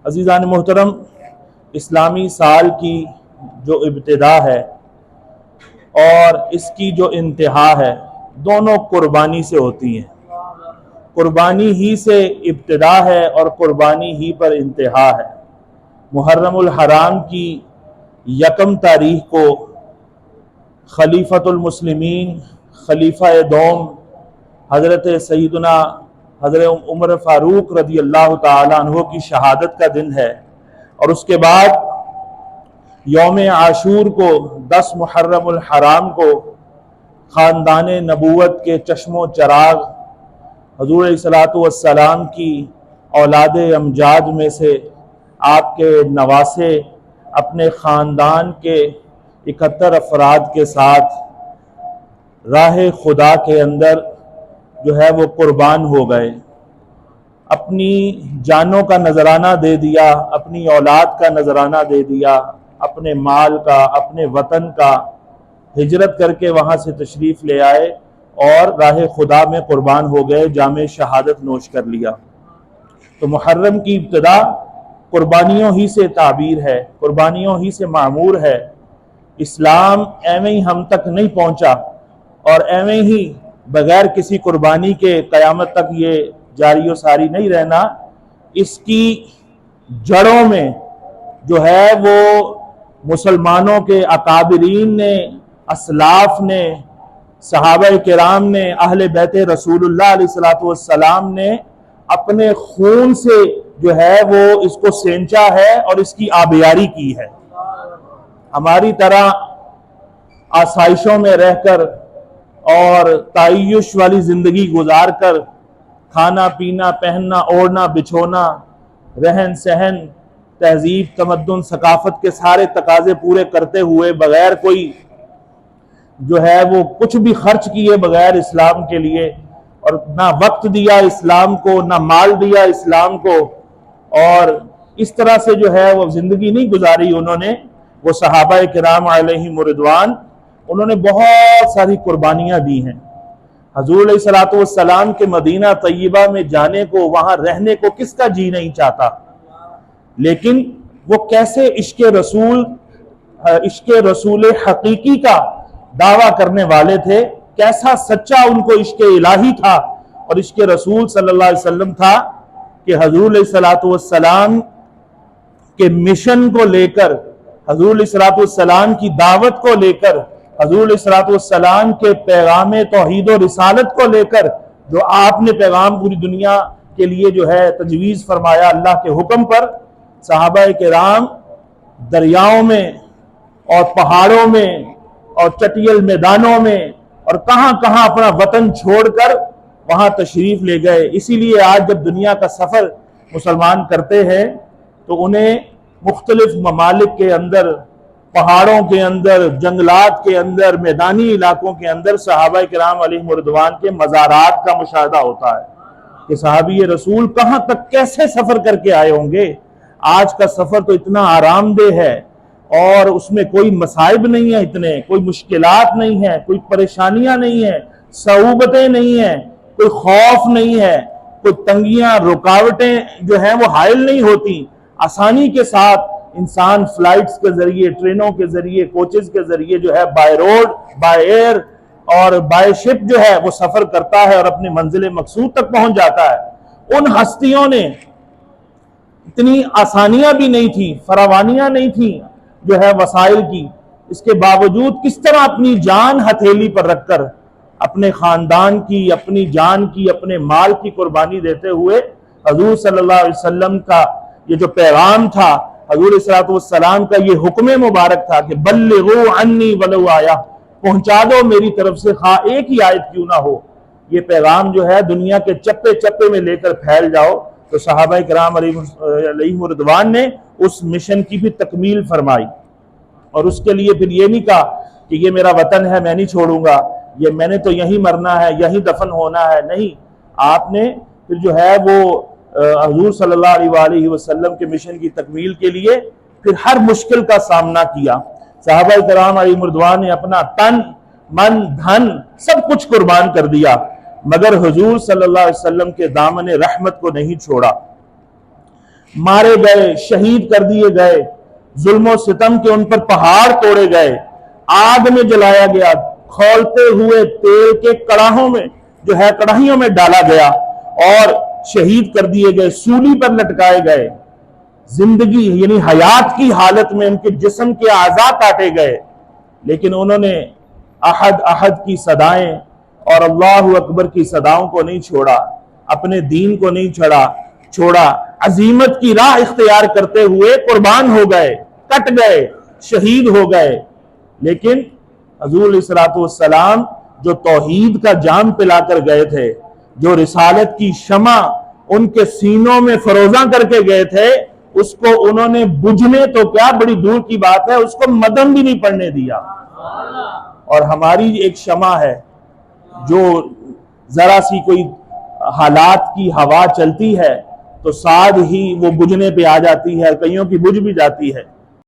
عزیزان محترم، اسلامی سال کی جو ابتدا ہے اور اس کی جو انتہا ہے دونوں قربانی سے ہوتی ہیں۔ قربانی ہی سے ابتدا ہے اور قربانی ہی پر انتہا ہے۔ محرم الحرام کی یکم تاریخ کو خلیفۃ المسلمین خلیفہ دوم حضرت سیدنا حضرت عمر فاروق رضی اللہ تعالیٰ عنہ کی شہادت کا دن ہے، اور اس کے بعد یوم عاشور کو 10 محرم الحرام کو خاندان نبوت کے چشم و چراغ حضور علیہ الصلوۃ والسلام کی اولاد امجاد میں سے آپ کے نواسے اپنے خاندان کے 71 افراد کے ساتھ راہ خدا کے اندر جو ہے وہ قربان ہو گئے، اپنی جانوں کا نذرانہ دے دیا، اپنی اولاد کا نذرانہ دے دیا، اپنے مال کا، اپنے وطن کا، ہجرت کر کے وہاں سے تشریف لے آئے اور راہ خدا میں قربان ہو گئے، جام شہادت نوش کر لیا۔ تو محرم کی ابتدا قربانیوں ہی سے تعبیر ہے، قربانیوں ہی سے معمور ہے۔ اسلام ایویں ہی ہم تک نہیں پہنچا اور ایویں ہی بغیر کسی قربانی کے قیامت تک یہ جاری و ساری نہیں رہنا۔ اس کی جڑوں میں جو ہے وہ مسلمانوں کے اکابرین نے، اسلاف نے، صحابہ کرام نے، اہل بیت رسول اللہ علیہ الصلوۃ والسلام نے اپنے خون سے جو ہے وہ اس کو سینچا ہے اور اس کی آبیاری کی ہے۔ ہماری طرح آسائشوں میں رہ کر اور تعیش والی زندگی گزار کر کھانا پینا، پہننا، اوڑھنا، بچھونا، رہن سہن، تہذیب، تمدن، ثقافت کے سارے تقاضے پورے کرتے ہوئے بغیر کوئی جو ہے وہ کچھ بھی خرچ کیے بغیر اسلام کے لیے، اور نہ وقت دیا اسلام کو، نہ مال دیا اسلام کو، اور اس طرح سے جو ہے وہ زندگی نہیں گزاری انہوں نے۔ وہ صحابہ کرام علیہم رضوان، انہوں نے بہت ساری قربانیاں دی ہیں۔ حضور علیہ الصلوۃ والسلام کے مدینہ طیبہ میں جانے کو، وہاں رہنے کو کس کا جی نہیں چاہتا، لیکن وہ کیسے عشق رسول حقیقی کا دعویٰ کرنے والے تھے، کیسا سچا ان کو عشق الہی تھا اور عشق رسول صلی اللہ علیہ وسلم تھا کہ حضور علیہ الصلوۃ والسلام کے مشن کو لے کر، حضور علیہ الصلوۃ والسلام کی دعوت کو لے کر، حضور علیہ الصلوۃ والسلام کے پیغام توحید و رسالت کو لے کر جو آپ نے پیغام پوری دنیا کے لیے جو ہے تجویز فرمایا اللہ کے حکم پر، صحابہ کرام دریاؤں میں اور پہاڑوں میں اور چٹیل میدانوں میں اور کہاں کہاں اپنا وطن چھوڑ کر وہاں تشریف لے گئے۔ اسی لیے آج جب دنیا کا سفر مسلمان کرتے ہیں تو انہیں مختلف ممالک کے اندر، پہاڑوں کے اندر، جنگلات کے اندر، میدانی علاقوں کے اندر صحابہ کرام علیہم رضوان کے مزارات کا مشاہدہ ہوتا ہے کہ صحابی رسول کہاں تک کیسے سفر کر کے آئے ہوں گے۔ آج کا سفر تو اتنا آرام دہ ہے اور اس میں کوئی مصائب نہیں ہیں، اتنے کوئی مشکلات نہیں ہیں، کوئی پریشانیاں نہیں ہیں، صعوبتیں نہیں ہیں، کوئی خوف نہیں ہے، کوئی تنگیاں، رکاوٹیں جو ہیں وہ حائل نہیں ہوتی۔ آسانی کے ساتھ انسان فلائٹس کے ذریعے، ٹرینوں کے ذریعے، کوچز کے ذریعے جو ہے بائی روڈ، بائی ایئر اور بائی شپ جو ہے وہ سفر کرتا ہے اور اپنی منزل مقصود تک پہنچ جاتا ہے۔ ان ہستیوں نے اتنی آسانیاں بھی نہیں تھی، فراوانیاں نہیں تھیں جو ہے وسائل کی، اس کے باوجود کس طرح اپنی جان ہتھیلی پر رکھ کر اپنے خاندان کی، اپنی جان کی، اپنے مال کی قربانی دیتے ہوئے حضور صلی اللہ علیہ وسلم کا یہ جو پیغام تھا، حضور علیہ الصلوۃ والسلام کا یہ حکم مبارک تھا کہ بلغوا عنی ولو آیہ، پہنچا دو میری طرف سے خواہ ایک ہی آیت کیوں نہ ہو، یہ پیغام جو ہے دنیا کے چپے چپے میں لے کر پھیل جاؤ۔ تو صحابہ کرام علیہم رضوان نے اس مشن کی بھی تکمیل فرمائی، اور اس کے لیے پھر یہ نہیں کہا کہ یہ میرا وطن ہے میں نہیں چھوڑوں گا، یہ میں نے تو یہیں مرنا ہے، یہیں دفن ہونا ہے، نہیں۔ آپ نے پھر جو ہے وہ حضور صلی اللہ علیہ وآلہ وسلم کے مشن کی تکمیل کے لیے پھر ہر مشکل کا سامنا کیا۔ صحابہ کرام علیہم رضوان نے اپنا تن، من، دھن سب کچھ قربان کر دیا، مگر حضور صلی اللہ علیہ وسلم کے دامن رحمت کو نہیں چھوڑا۔ مارے گئے، شہید کر دیے گئے، ظلم و ستم کے ان پر پہاڑ توڑے گئے، آگ میں جلایا گیا، کھولتے ہوئے تیل کے کڑاہوں میں جو ہے کڑاہیوں میں ڈالا گیا اور شہید کر دیے گئے، سولی پر لٹکائے گئے، زندگی یعنی حیات کی حالت میں ان کے جسم کے اعضاء کاٹے گئے، لیکن انہوں نے احد احد کی صدائیں اور اللہ اکبر کی صداؤں کو نہیں چھوڑا، اپنے دین کو نہیں چھوڑا، عزیمت کی راہ اختیار کرتے ہوئے قربان ہو گئے، کٹ گئے، شہید ہو گئے۔ لیکن حضور علیہ السلام جو توحید کا جام پلا کر گئے تھے، جو رسالت کی شمع ان کے سینوں میں فروزاں کر کے گئے تھے، اس کو انہوں نے بجھنے تو کیا بڑی دور کی بات ہے، اس کو مدم بھی نہیں پڑنے دیا۔ اور ہماری ایک شمع ہے جو ذرا سی کوئی حالات کی ہوا چلتی ہے تو ساتھ ہی وہ بجھنے پہ آ جاتی ہے، کئیوں کی بجھ بھی جاتی ہے۔